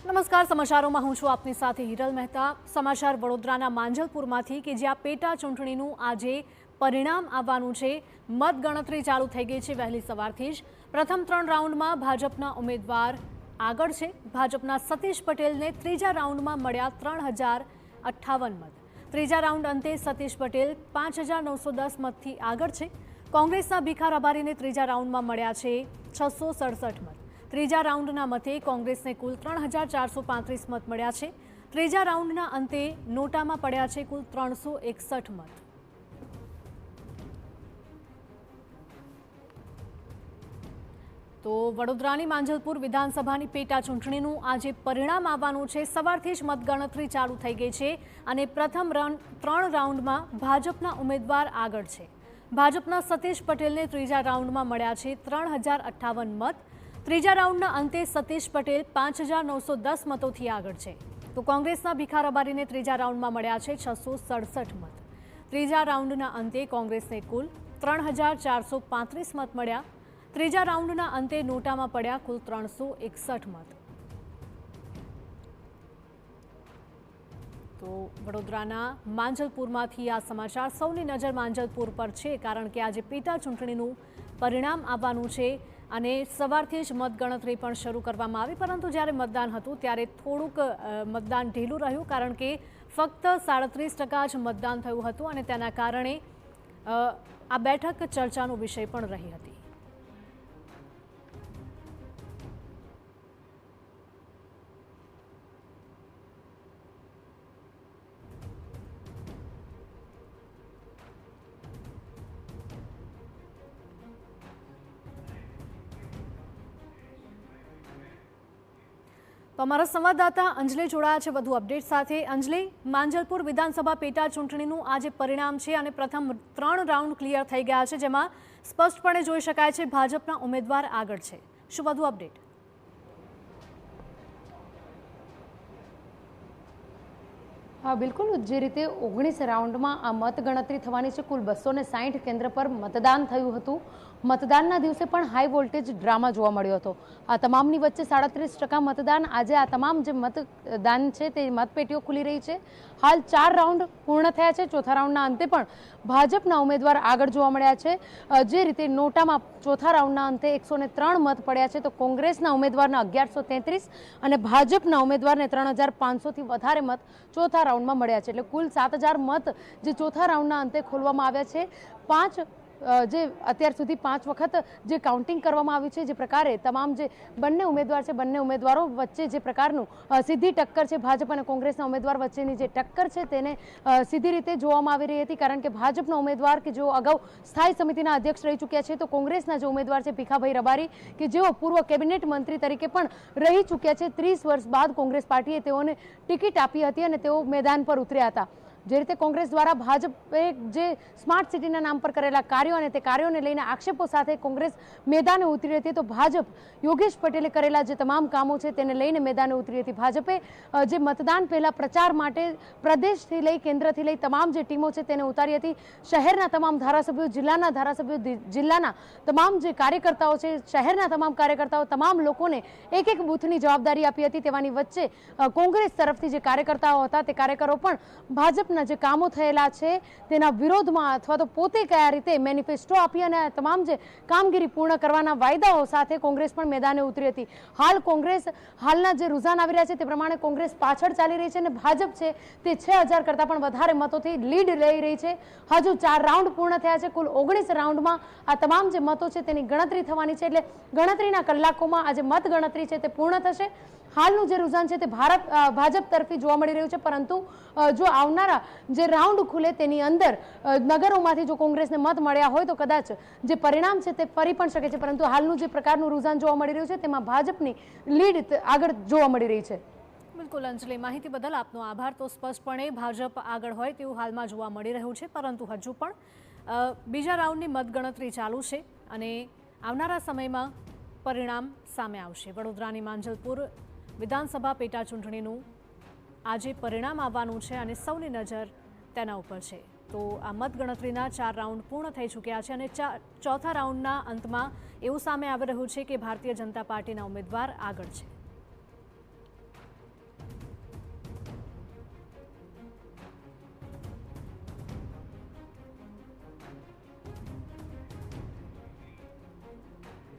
નમસ્કાર, સમાચારોમાં હું છું આપની સાથે હિરલ મહેતા। સમાચાર વડોદરાના માંજલપુરમાંથી કે જ્યાં પેટા ચૂંટણીનું આજે પરિણામ આવવાનું છે। મતગણતરી ચાલુ થઈ ગઈ છે વહેલી સવારથી જ। પ્રથમ 3 રાઉન્ડમાં ભાજપના ઉમેદવાર આગળ છે। ભાજપના સતીશ પટેલને ત્રીજા રાઉન્ડમાં મળ્યા 3058 મત। ત્રીજા રાઉન્ડ અંતે સતીશ પટેલ 5910 મતથી આગળ છે। કોંગ્રેસના ભીખા રબારીને ત્રીજા રાઉન્ડમાં મળ્યા છે 667 મત। ત્રીજા રાઉન્ડના મતે કોંગ્રેસને કુલ 3435 મત મળ્યા છે। ત્રીજા રાઉન્ડના અંતે નોટામાં પડ્યા છે કુલ 361 મત। તો વડોદરાની માંજલપુર વિધાનસભાની પેટા ચૂંટણીનું આજે પરિણામ આવવાનું છે। સવારથી જ મતગણતરી ચાલુ થઈ ગઈ છે અને પ્રથમ 3 રાઉન્ડમાં ભાજપના ઉમેદવાર આગળ છે। ભાજપના સતીશ પટેલને ત્રીજા રાઉન્ડમાં મળ્યા છે 3058 મત। ત્રીજા રાઉન્ડના અંતે સતીશ પટેલ 5910 મતોથી આગળ છે। તો કોંગ્રેસના ભીખા રબારીને ત્રીજા રાઉન્ડમાં મળ્યા છે 667 મત। ત્રીજા રાઉન્ડના અંતે કોંગ્રેસને કુલ 3435 મત મળ્યા। ત્રીજા રાઉન્ડના અંતે નોટામાં પડ્યા કુલ 361 મત। તો વડોદરાના માંજલપુરમાંથી આ સમાચાર। સૌની નજર માંજલપુર પર છે કારણ કે આજે પેટા ચૂંટણીનું પરિણામ આવવાનું છે અને સવારથી જ મતગણતરી પણ શરૂ કરવામાં આવી, પરંતુ જ્યારે મતદાન હતું ત્યારે થોડુંક મતદાન ઢીલું રહ્યું કારણ કે ફક્ત 37% જ મતદાન થયું હતું અને તેના કારણે આ બેઠક ચર્ચાનો વિષય પણ રહી હતી। તો અમારા સંવાદદાતા અંજલિ જોડાયા છે વધુ અપડેટ સાથે। અંજલિ, માંજલપુર વિધાનસભા પેટા ચૂંટણીનું આજે પરિણામ છે અને પ્રથમ 3 રાઉન્ડ ક્લિયર થઈ ગયા છે, જેમાં સ્પષ્ટપણે જોઈ શકાય છે ભાજપના ઉમેદવાર આગળ છે। શું વધુ અપડેટ? હા, બિલકુલ। જે રીતે 19 રાઉન્ડમાં આ મતગણતરી થવાની છે, કુલ 260 કેન્દ્ર પર મતદાન થયું હતું। મતદાનના દિવસે પણ હાઈ વોલ્ટેજ ડ્રામા જોવા મળ્યો હતો। આ તમામની વચ્ચે 37% મતદાન। આજે આ તમામ જે મતદાન છે તે મતપેટીઓ ખુલી રહી છે। હાલ 4 રાઉન્ડ પૂર્ણ થયા છે। ચોથા રાઉન્ડના અંતે પણ ભાજપના ઉમેદવાર આગળ જોવા મળ્યા છે। જે રીતે નોટામાં ચોથા રાઉન્ડના અંતે 103 મત પડ્યા છે, તો કોંગ્રેસના ઉમેદવારના 1133 અને ભાજપના ઉમેદવારને 3500થી વધારે મત ચોથા રાઉન્ડમાં મળ્યા છે। એટલે કુલ 7000 મત જે ચોથા રાઉન્ડના અંતે ખોલવામાં આવ્યા છે। જે અત્યાર સુધી 5 વખત જે કાઉન્ટિંગ કરવામાં આવ્યું છે, જે પ્રકારે તમામ જે બંને ઉમેદવાર છે, બંને ઉમેદવારો વચ્ચે જે પ્રકારનું સીધી ટક્કર છે, ભાજપ અને કોંગ્રેસના ઉમેદવાર વચ્ચેની જે ટક્કર છે તેને સીધી રીતે જોવામાં આવી રહી હતી કારણ કે ભાજપના ઉમેદવાર કે જેઓ અગાઉ સ્થાયી સમિતિના અધ્યક્ષ રહી ચૂક્યા છે, તો કોંગ્રેસના જે ઉમેદવાર છે ભીખાભાઈ રબારી કે જેઓ પૂર્વ કેબિનેટ મંત્રી તરીકે પણ રહી ચૂક્યા છે, 30 વર્ષ બાદ કોંગ્રેસ પાર્ટીએ તેઓને ટિકિટ આપી હતી અને તેઓ મેદાન પર ઉતર્યા હતા। જે રીતે કોંગ્રેસ દ્વારા ભાજપે જે સ્માર્ટ સિટીના નામ પર કરેલા કાર્યો અને તે કાર્યોને લઈને આક્ષેપો સાથે કોંગ્રેસ મેદાને ઉતરી હતી, તો ભાજપ યોગેશ પટેલે કરેલા જે તમામ કામો છે તેને લઈને મેદાને ઉતરી હતી। ભાજપે જે મતદાન પહેલા પ્રચાર માટે પ્રદેશથી લઈ કેન્દ્રથી લઈ તમામ જે ટીમો છે તેને ઉતારી હતી। શહેરના તમામ ધારાસભ્યો, જિલ્લાના ધારાસભ્યો, જિલ્લાના તમામ જે કાર્યકર્તાઓ છે, શહેરના તમામ કાર્યકર્તાઓ, તમામ લોકોને એક બૂથની જવાબદારી આપી હતી। તેવાની વચ્ચે કોંગ્રેસ તરફથી જે કાર્યકર્તાઓ હતા તે કાર્યકરો પણ ભાજપના જે કામો થયેલા છે તેના વિરોધમાં અથવા તો પોતે કયા રીતે મેનિફેસ્ટો આપી અને તમામ જે કામગીરી પૂર્ણ કરવાના વાયદાઓ સાથે કોંગ્રેસ પણ મેદાને ઉતરી હતી। હાલના જે રુઝાન આવી રહ્યા છે તે પ્રમાણે કોંગ્રેસ પાછળ ચાલી રહી છે અને ભાજપ છે તે 6000 કરતાં પણ વધારે મતોથી લીડ લઈ રહી છે। હજુ 4 રાઉન્ડ પૂર્ણ થયા છે। કુલ 19 રાઉન્ડમાં આ તમામ જે મતો છે તેની ગણતરી થવાની છે, એટલે ગણતરીના કલાકોમાં આજે મતગણતરી છે તે પૂર્ણ થશે। હાલનું જે રુઝાન છે તે ભાજપ તરફી જોવા મળી રહ્યું છે, પરંતુ જો આવનારા જે રાઉન્ડ ખુલે તેની અંદર નગરોમાંથી જો કોંગ્રેસને મત મળ્યા હોય તો કદાચ જે પરિણામ છે તે ફરી પણ શકે છે, પરંતુ હાલનું જે પ્રકારનું રુઝાન જોવા મળી રહ્યું છે તેમાં ભાજપની લીડ આગળ જોવા મળી રહી છે। બિલકુલ અંજલિ, માહિતી બદલ આપનો આભાર। તો સ્પષ્ટપણે ભાજપ આગળ હોય તેવું હાલમાં જોવા મળી રહ્યું છે, પરંતુ હજુ પણ બીજા રાઉન્ડની મતગણતરી ચાલુ છે અને આવનારા સમયમાં પરિણામ સામે આવશે। વડોદરાની માંજલપુર વિધાનસભા પેટા ચૂંટણીનું આજે પરિણામ આવવાનું છે અને સૌની નજર તેના ઉપર છે। તો આ મતગણતરીના 4 રાઉન્ડ પૂર્ણ થઈ ચૂક્યા છે અને ચોથા રાઉન્ડના અંતમાં એવું સામે આવી રહ્યું છે કે ભારતીય જનતા પાર્ટીના ઉમેદવાર આગળ છે।